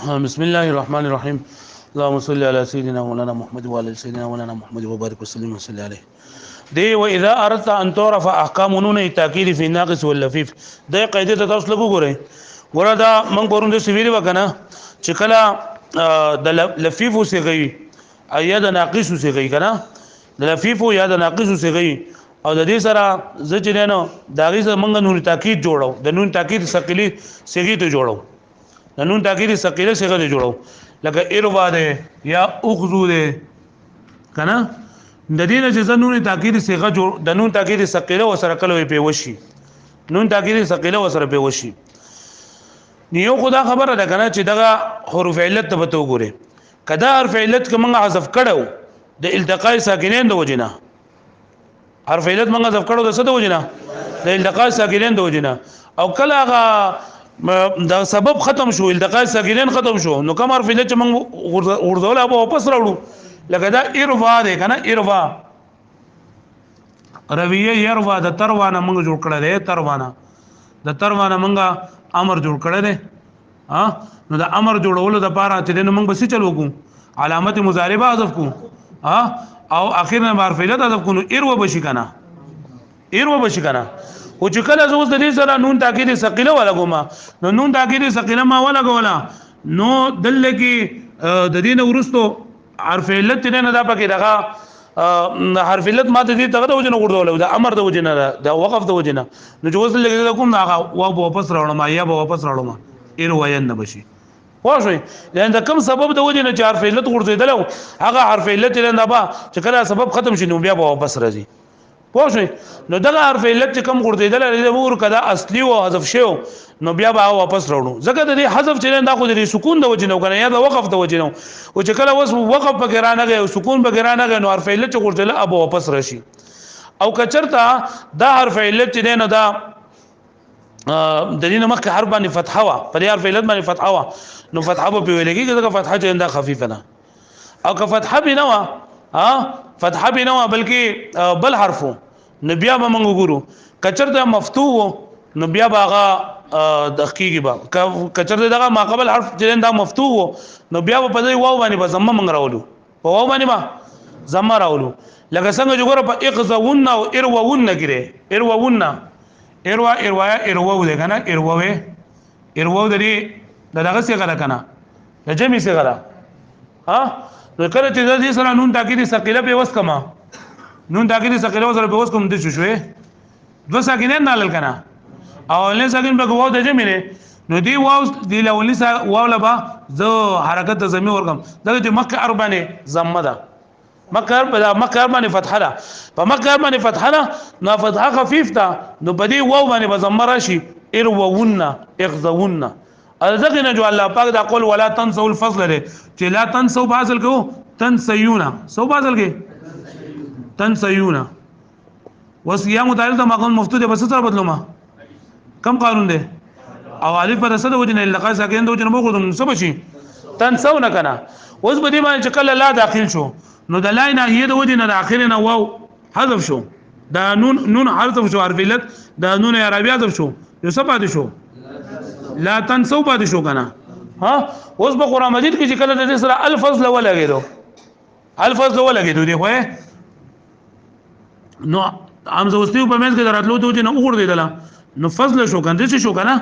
بسم الله الرحمن الرحيم. اللهم صل على سيدنا مولانا محمد وعلى سيدنا مولانا محمد وبارك وسلم وصلى عليه. دي واذا اردت ان تعرف احكام نون التاكيد في الناقص واللفيف ده قاعده تاسو لګو ګورئ وردا من پرون د سویل وکنه چې کله د لفیف وسغي ایا د ناقص وسغي کنه د لفیف یا د ناقص وسغي او د دې سره زجرانو داغي سره منګ نون تاکید جوړو د نون تاکید ثقيلي سغي ته جوړو د نون تاکید ثقيله سغي ته جوړو لکه اروا ده یا اخذو ده کنه د دې نه چې نون تاکید سغه جوړ د نون تاکید ثقيله وسره کله په وشي نون تاکید ثقيله وسره په وشي نیو خدا خبره ده کنه چې دغه حروف علت ته وته وګوره کدا حرف علت کومه حذف کړو د التقاء ساکنین د وجنه حرف علت موږ حذف کړو د څه د وجنه د التقاء ساکنین د وجنه او کله هغه دا سبب ختم شو التقاء ساکنین ختم شو نو کوم حرف علت چې موږ ورزول به واپس راوړو لکه دا ارفا ده کنه ارفا رویه يروا د تروانه موږ جوړ کړل دی تروانه د تروانه موږ امر جوړ کړی دی نو د امر جوړولو د پاره چې نو موږ بس چلو کو علامت مضاربه حذف کو او اخر نه حرف علت حذف کو نو ایرو بشي کنه ایرو بشي کنه او چې کله زوس د دې سره نون تاکید ثقيله ولا کوما نو نون تاکید ثقيله ما ولا کولا نو دل کې د دین ورستو حرف علت نه دا پکې دغه حرف علت ما ته دې تغه د وجنه ورډول دا امر د وجنه دا وقف د وجنه نو جوز لګي کوم دا واپس راوړم یا واپس راوړم ایر وین نه بشي واښوي لئن دا کوم سبب د وجنه چې حرف علت ورته هغه حرف علت نه با چې کله سبب ختم شي نو بیا واپس راځي واښوي نو دا حرف علت چې کوم ورته د ور کدا اصلي او حذف شو نو بیا به واپس راوړو ځکه د حذف چې دا خو د سکون د وجنه کنه یا د وقف د وجنه او چې کله وس وقف په ګرانه او سکون په ګرانه نو حرف علت چې ورته اب واپس راشي او کچرتا دا حرف علت چې نه دا د دې مخکې حرف باندې فتحه وا په دې حرف علت باندې فتحه وا نو فتحه په ویلېږي چې فتحه چې دا خفيفه ده او که فتحه بنا وا فتحه بنا وا بلکې بل حرفو نو بیا به موږ ګورو کچرتا مفتوح نو بیا باغه دقیقي با کچرته دغه ما قبل حرف چې دا مفتوح نو بیا په دې واو باندې به زمه موږ راولو په واو باندې ما زمه راولو لکه څنګه چې ګوره په اقذون او اروون کړي اروون اروا ده کنه اروا د دې دغه څه غره کنه د جمع څه غره نو کله چې د دې سره نون تاکید ثقيله په وس کما نون تاکید ثقيله سره په وس کوم د شوشوي دو ساکنین نالل کنه او له ساکن په واو د جمع نه نو دی واو دی لولي واو لبا زه حرکت زمي ورکم دغه چې مکه اربانه زمه ده مکه باندې فتحه ده په مکه باندې فتحه ده نو فتحه خفيف ده نو بدی واو باندې بزمه راشي اروون اغذون ازغه نه جو الله پاک دا قول ولا تنسوا الفصل له چې لا تنسوا باصل کو تنسيون سو باصل کې تنسيون وصيام متعلق مقام مفتوح ده بس سره بدلو ما کم قانون ده او الف پر صد وجنه لقا ساکن د وجنه موږ سم شي تنسون کنه اوس به دې باندې کله لا داخل شو نو د لا نه هي د وجنه د اخر نه واو حذف شو دا نون حذف شو حرف علت دا نون عربی حذف شو یو څه پاتې شو لا تنسوا پاتې شو کنه اوس په قران مجید کې چې کله د سره الفاظ لولګیدو دی خو نو امزه واستیو په منځ کې دراتلو ته وجنه وګورېدل نو فضل شو کنده څه شو کنه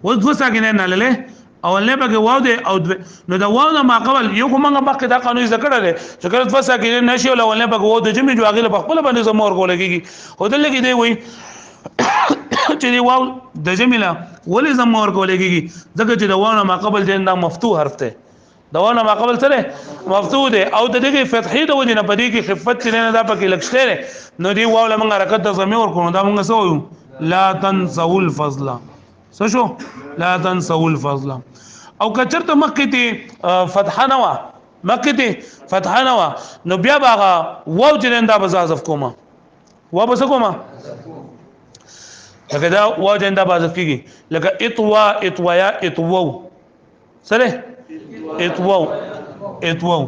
اوس دو ساکنه نه لاله اول نه پکې واو دی او نو دا واو نه ما قبل یو کومه مخکې دا قانون ذکر لري چې کله دو ساکنه نشي او اول نه پکې واو د جمع جو اغله په خپل باندې زمور کولېږي هودل کې دی وای چې دی واو د جمع لا ولې زمور کولېږي ځکه چې دا واو نه ما قبل دا مفتوح حرف ته دا واو نه ما قبل سره مفتوح دی او د دې فتحې د وجه نه پدې کې خفت نه دا پکې لکشته نو دی واو لمن حرکت د زمور کو دا موږ سوو لا تنسوا الفضل سشو لا تنسوا الفضل او کچرته مکته فتحه نوا نو بیا باغه واو جننده بزازف کوما وا بس کوما لکه دا واو جننده بزازف کیږي لکه اتوا سره اتوا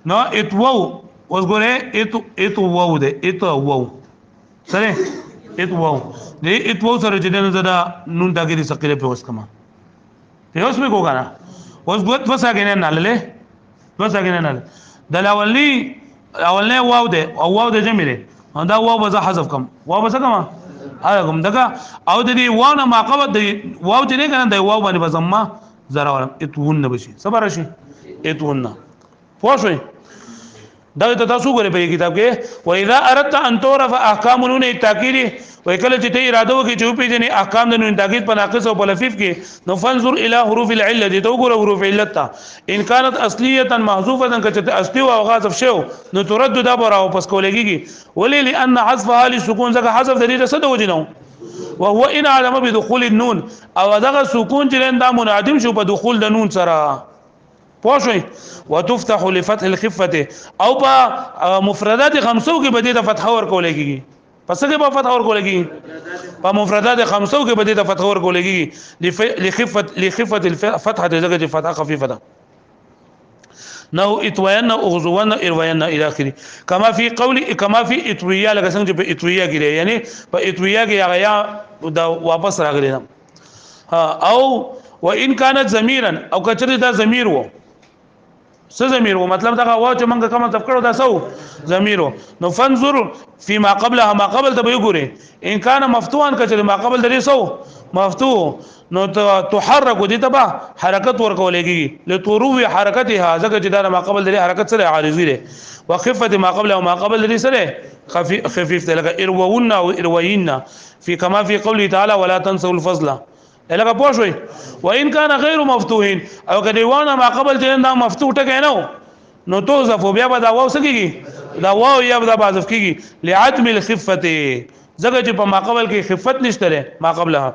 نو اتوا اوس ګوره اتوا ده اتوا سره اتوا دې اتوا سره چې نه دا نون تاکید ثقيله په وس کما ته اوس مې کو کنه اوس دو ساکنه نه لاله دو ساکنه نه د اولنی واو ده او واو ده جمع ده دا واو به حذف کم واو به څه کما کوم دغه او د دې واو نه ما قبل د واو چې نه کنه د واو باندې بزما زرا ولم اتون نه بشي صبر شي اتون پوه شئ دا ته تاسو غره په کتاب کې و اذا اردت ان تعرف احکام نون تاکید و کله چې ته اراده وکړي چې په دې احکام د نون تاکید په ناقص او په لفیف کې نو فانظر الى حروف العله دي تو ګوره حروف علت ان كانت اصليه محذوفه کته اصلي او غاضب شو نو ترد دا برا او پس کولېږي ولې لان حذفها للسكون ځکه حذف د دې څه د وجنو وهو ان علم بدخول النون او دغه سکون چې دا منادم شو په دخول د نون سره پوښوي وتفتح لفتح الخفه او په مفردات خمسو کې بده د فتح ور کولېږي پس کې په فتح ور کولېږي په مفردات خمسو کې بده د فتح ور کولېږي لخفه الفتحه دغه فتحه خفيفه ده نو اتوين اغزوان اروين الى اخره كما في اتويه لکه څنګه چې په اتويه کې یعنی په اتويه کې هغه دا واپس راغلی او وان كانت ضميرا او کچره دا ضمیر وو څه ضمیر وو مطلب دا وا چې موږ کوم تفکر دا سو ضمیر وو نو فنظر فيما قبلها ما قبل ته وګوره ان كان مفتوحا کچره ما قبل درې سو مفتوح نو تحرك دي تبع حرکت ورکولېږي لتروي حرکتها ځکه چې دا ما قبل درې حرکت سره عارضی ده وخفه ما قبل او ما قبل درې سره خفيف ده لکه اروون او اروين في كما في قوله تعالى ولا تنسوا الفضل لکه پوښوي وان كان غير مفتوحين او کدی ونه ما قبل چې دا مفتوح ټکی نه نو توظف بیا به دا واو سکیږي دا واو یا دا بازف کیږي لعدم الخفه ځکه چې په ما قبل کې خفت نشته ما قبلها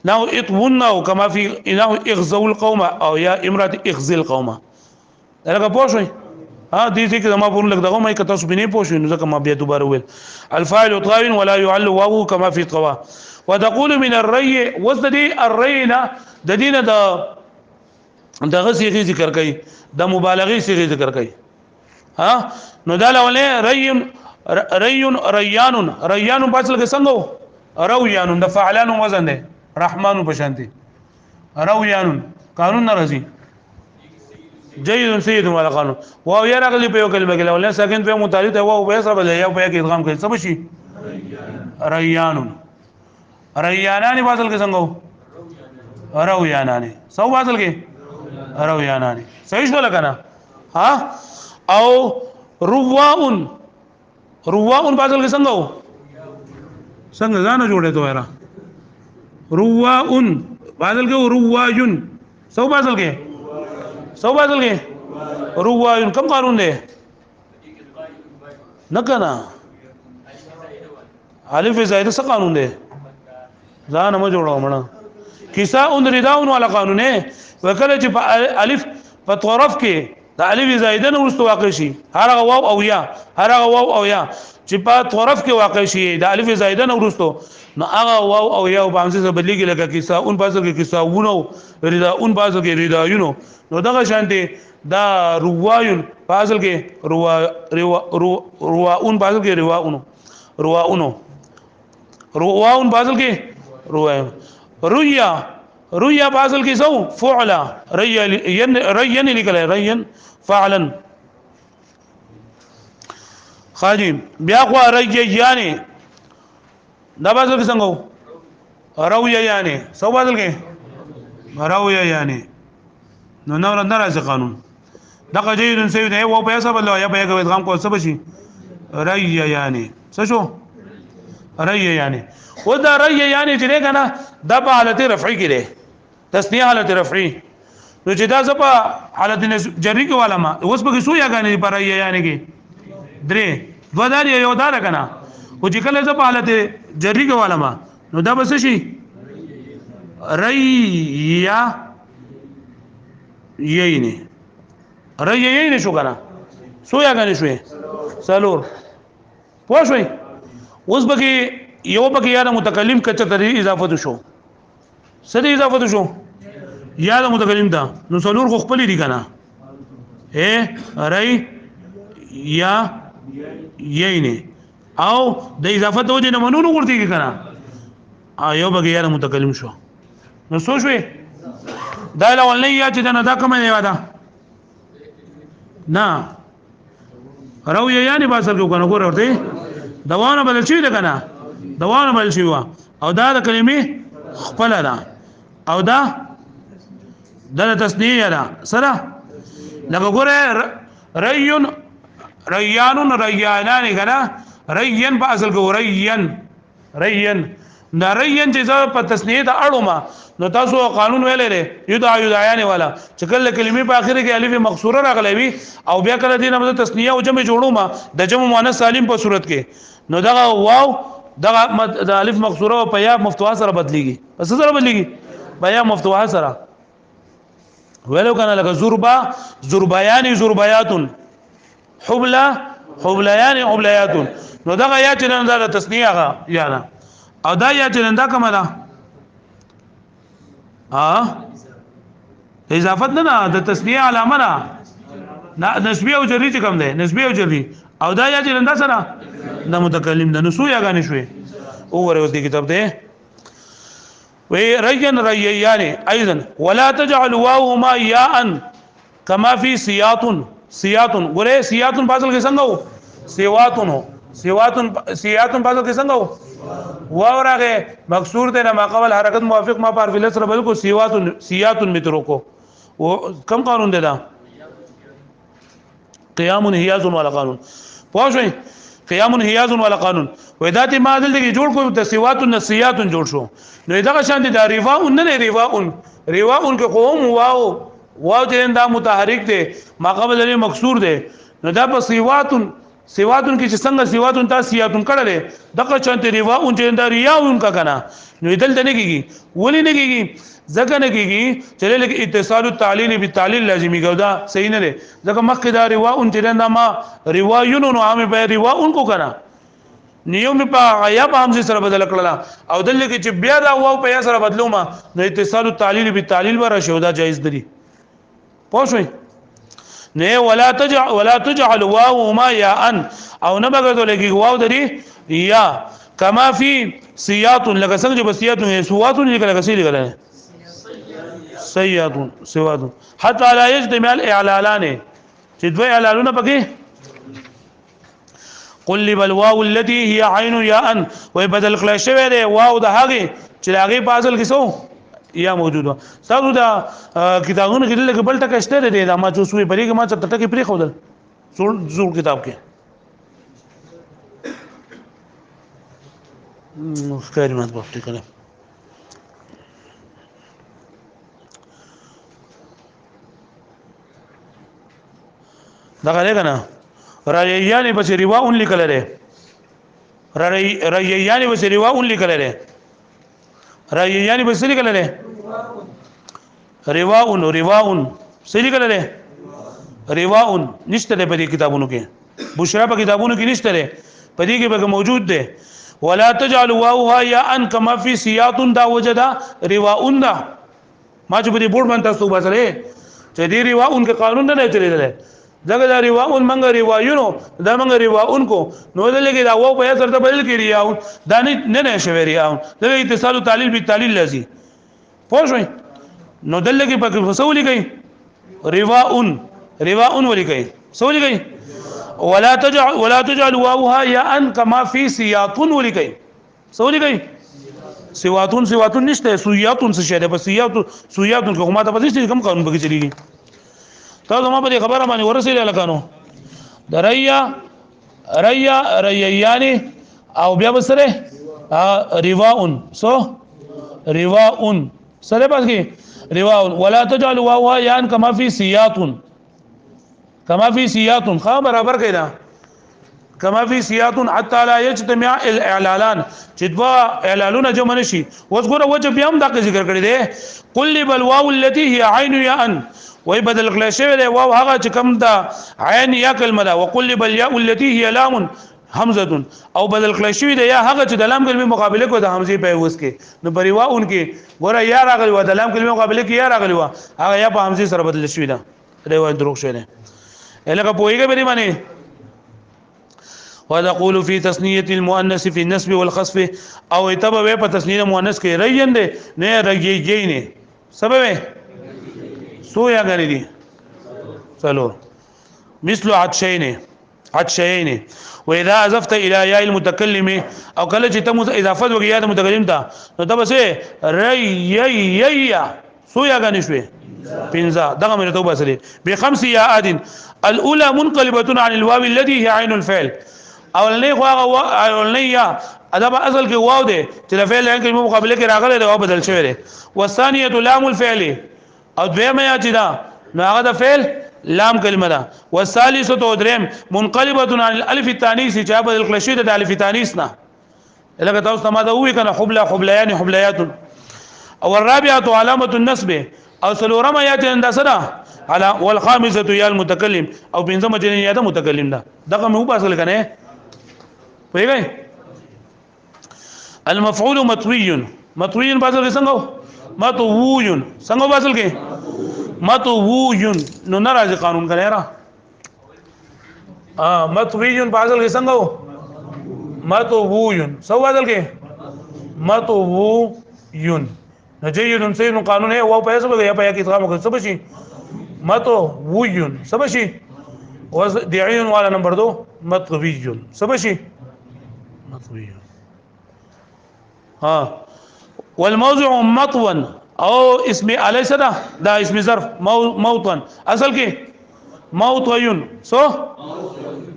نو اطون او كما في انه اغزو القوم او يا امراه اغزي القوم لکه پوښوي دې چې ما پون لګ دغه مې کته سو بنې پوښوي نو ځکه ما بیا دوباره ویل الفاعل طاوين ولا يعل واو كما في طوا وتقول من الري وذدي الرينا د دینه دغه صيغه ذکر کوي د مبالغه صيغه ذکر کوي نو دا لولې ريان پاتل کې څنګه رويان د فعلان وزن ده رحمان بشانتي رويان قانون ناراضي جيد سيد ولا قانون واو يا راغلي په یو کلمه کې لولې ساکن په متعلق واو به سره بل یا په کې ادغام کوي څه بشي ريان ريانانی باطل کې څنګه رويانانی سو باطل کې رويانانی صحیح شو لکنه او رواء باطل کې څنګه ځان جوړه تو یاره رواء باطل کې روايون سو باطل کې روايون کوم قانون دی نه کنه الف زائد څه قانون دی ځان ما جوړو مړه کیسا ان رداون ولا قانونه وکړه چې الف په طرف کې د الف زائده نو ورستو واقع شي هر واو او یا چې په طرف کې واقع شي د الف زائده نو ورستو نو هغه واو او یا په همزه بدلیږي لکه کیسا اون پاسو کې کیسا ونو رداون پاسو کې رداونو نو دغه شانته دا روایون پاسو کې رواون پاسو کې رواون پاسو کې رؤيا باصل کې سو فعلا ريا لیکل ريا فعلا خادم بیا خو ريا یعنی دا باصل کې څنګه رويا یعنی سو باصل کې رويا یعنی نو نور دراسه قانون دغه جيد سيد هو په حساب الله یا په هغه ادغام کو څه بشي ريا یعنی څه شو ريا یعنی ودا ري يعني چې کنه د په حالت رفعي کې ده تسنیه حالت رفعي نو چې دا زپا حالت جری کې والا ما اوس به سو یا غانې پر ري يعني کې درې ودار یو دار کنه او چې کله زپا حالت جری کې والا ما نو دا بس شي ري یا یینه ري یینه شو کنه سو یا غانې شوې سالور پوښوي اوس به یو پکې یا د متکلم کچه ترې اضافه شو سړي اضافه شو یا د متکلم دا نو څلور خو خپل دي کنه رای یا یینه او د اضافه ته وجه نه منونو ورته کنه یو پکې یا د متکلم شو نو سو شوې دا الاولنی یا چې دا کوم دی واده نه رویه یعنی باسل کو کنه ګور ورته دوانه بدل شي ده کنه دوانه بدل شي او دا د کلمې خپل ده او دا د تسنیه ده سره لکه ګوره ریون ریانون ریانان کنه ریان په اصل کې ریان دا ریان چې په تسنیه ته اړوما نو تاسو قانون ویلې لري یدعیان والا چې کله کلمې په اخر کې الف مکسوره راغلي وي او بیا کله دینه مده تسنیه او جمع جوړوما د جمع مؤنث سالم په صورت کې نو دغه واو دغه د الف مکسوره په یا مفتوحه سره بدليږي پس سره بدليږي په یا مفتوحه سره ولو کنه لکه زربیان زربیاتن حبلیان حبلیات نو دغه یا چې نن دا تسنیه غا یا نه او دا یا چې نن دا کومه ده اضافت نه د تسنیه علامه نه نسبی او جری چې کوم ده نسبی او جری او دا یا چې نن دا سره د متکلم د نسو یا غانې شوي او ورته دې کتاب ده وی رجن ریان ايضا ولا تجعل واوهما ياء كما في سياط ګوره سياط فاصل کې څنګه وو سياط فاصل کې څنګه وو واو راغه مکسور ته ما قبل حرکت موافق ما پر فعل سره بلکو سياط مترو کو و کم قانون دی دا قيام هياز ولا قانون پوښوي قيام هياز ولا قانون و ذات ما دل کې جوړ کو تسوات النسيات جوړ شو نو دا شان دي دا رواء نه رواء کې قوم واو چې دا متحرک دي ما قبل لري مکسور دي نو دا په سواتن کې چې څنګه سواتن تاسیاتن کړل دغه چانته رواء چې دا ریاون کا کنه نو دلته نه کیږي ولی نه کیږي ځکه نه کیږي چې لکه اتصال التعلیل بالتعلیل لازمي ګودا صحیح نه ده ځکه مخکې دا رواء چې دا ما روایون نو عام به رواء کو کنه نیوم په یا په همزه سره بدل کړل او دلته کې چې بیا دا واو په یا سره بدلو ما نو اتصال التعلیل بالتعلیل ورا شو دا جایز دی پوښوي نه ولا تجعل واوهما ياء او نه بغدو لګي واو دري یا کما فی سیات لکه څنګه چې بسیات نه سوات نه لکه څه لګل سیات حتى لا يجتمع الاعلالان چې دوی اعلالونه پکې قلب الواو التي هي عين ياء وبدل کله شوی دی واو د هغه چې هغه په اصل کې سو یا موجوده تاسو دا کتابونه کې لکه بل ټکه شته دی دا ما چې سوې پرې کې ما څه ټکه پرې خودل زور کتاب کې خیر مات وخت کړه دا غره کنه رایانی بس رواء لیکل لري رایانی بس رواء لیکل لري رایانی بس لیکل لري رواء سلی کله ده رواء نشته په دې کتابونو کې بشرا په کتابونو کې نشته په دې کې به موجود ده ولا تجعل واوها ياء كما في سياط دا وجدا رواء دا ما چې په دې بورډ باندې تاسو باسره چې دې رواء کې قانون نه چلیدل دغه دا رواء منګ روايونو دا منګ رواء کو نو دلته دا واو په سره بدل کې رواء دا نه شوی رواء دا اتصال تعلیل بالتعلیل لازم پوښوي نو دلته کې په فسولي کوي رواء ولي کوي سولي کوي ولا تجعل واوها ياء كما في سياط ولي کوي سولي کوي سواتون نشته سوياتون څه شه ده بس سوياتون کومه ته پدې کوم قانون بګی چلیږي تاسو ما په خبره باندې ورسېله لکانو دریا ریانی او بیا بسره رواء رواء سره پس کې رواء ولا تجعل واوها ياء كما في سياط خا برابر کیدا كما في سياط حتى لا يجتمع الاعلالان چې دوا اعلالونه جمع نشي وذكر وجه بیا هم دا ذکر کړی دی قلب الواو التي هي عين ياء وای بدل کله شوی دی واو هغه چې کوم دا عین یا کلمه ده وقلب الياء التي هي لام حمزه او بدل کله شوی دی یا هغه چې د لام کلمې مقابله کو د حمزه په وس کې نو بریواون کې ګوره یا راغلی و د لام کلمې مقابله کې یا راغلی و هغه یا په حمزه سره بدل شوی ده روایت دروغ شوی ده الګه پوېږي به معنی وتقول في تثنيه المؤنث في النسب والخفض او اتبع په تثنيه مؤنث کې رین ده نه رجیجین سبب سو یا غني دي څلور مثل عطشين واذا اضفت الى ياء المتكلم او کله چې تم اضافه وکړې یا د متکلم ته نو دا بس ري سو یا غني شوي پنځه دغه مې ته وباسلې بخمس ياء الاولى منقلبه عن الواو الذي هي عين الفعل اولنی خو هغه اولنی یا ادب اصل کې واو دی چې د فعل عین کلمه مقابله کې راغلی دی او بدل شوی دی والثانيه لام الفعل او دویمه یا چې دا نو هغه د فعل لام کلمه ده والثالثه دریم منقلبه عن الالف التانيث چې بدل کړل شوی د الف تانیث نه لکه تاسو ما دا وی کنه حبليان حبليات او الرابعه علامه النصب او سلورمه یا چې انداسره على والخامسه يا المتكلم او بنظم جن یا د متکلم ده دغه مو باسل کنه پوهیږئ المفعول مطوي باسل کې څنګه مطوي څنګه باسل کې مطوي نو ناراضي قانون کنه را مطوي باسل کې څنګه مطوي سو باسل کې مطوي نجيد سيد قانون ہے وہ پیسے بگیا پیا کی ادغام کو سب شي مطوي سب شي ودعين والا نمبر 2 مطوي سب شي مطوي والموضع مطوا او اسم اليس دا اسم ظرف موطن اصل کې موطن سو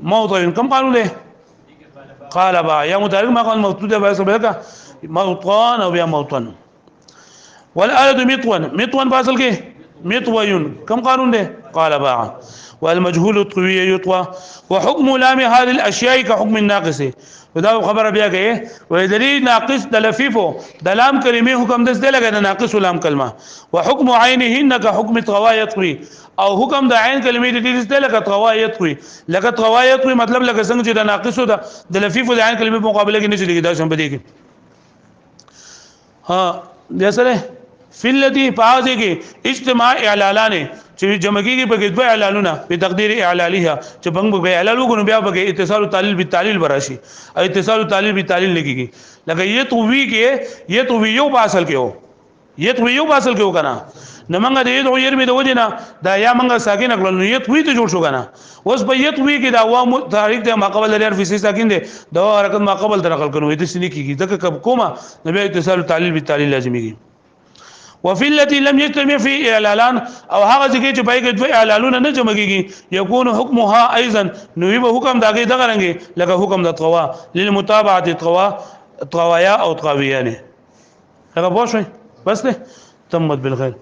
موطن كم قانون له قالبا یا متعلق ما قال موجود ہے بس موطن او بیا موطن والآلة مطوا باصل کې مطوي كم قانون ده قال باع والمجهول الطوي يطوى وحكم لام هذه الاشياء كحكم الناقص ودا خبر بیا کوي و دلیل ناقص د لفیفو د لام کلمې حکم دس دی لګا د ناقص لام کلمه وحكم عينهن كحكم طوا يطوي او حکم د عین کلمې د دې دی لګا طوا يطوي لګا طوا يطوي مطلب لګا څنګه چې د ناقصو د لفیفو د عین کلمې په مقابله کې نه چلیږي دا څنګه بدیږي بیا سره فلتی پاوځي کې اجتماع اعلالان چې جمع کیږي په کې دوه اعلانونه په تقدیر اعلالیه چې بنګ به اعلال وګونو بیا په کې اتصال تعلیل بالتعلیل براشي او اتصال تعلیل بالتعلیل لګيږي لکه یہ تو وی کې یہ تو وی یو باصل کې هو یہ تو یو باصل کې وکنه نمنګ دې یو ير می د وجنه دا یا منګه ساکن کړل نو یہ تو وی ته جوړ شو کنه اوس په یہ تو وی کې دا وا تاریخ د ماقبل لري فی ساکن دي دا حرکت ماقبل تر نقل کړو دې سني کیږي دغه کومه نبی اتصال تعلیل بالتعلیل لازميږي وفي التي لم يجتمع في اعلالان او هغه ځکه چې پای کې دوه اعلالونه نه جمع کیږي يكون حكمها ايضا نو به حکم داګه دغه رنګي لکه حکم د طوا للمتابعه طوايا او طواويان هغه بوښوي بس له تمت بالخير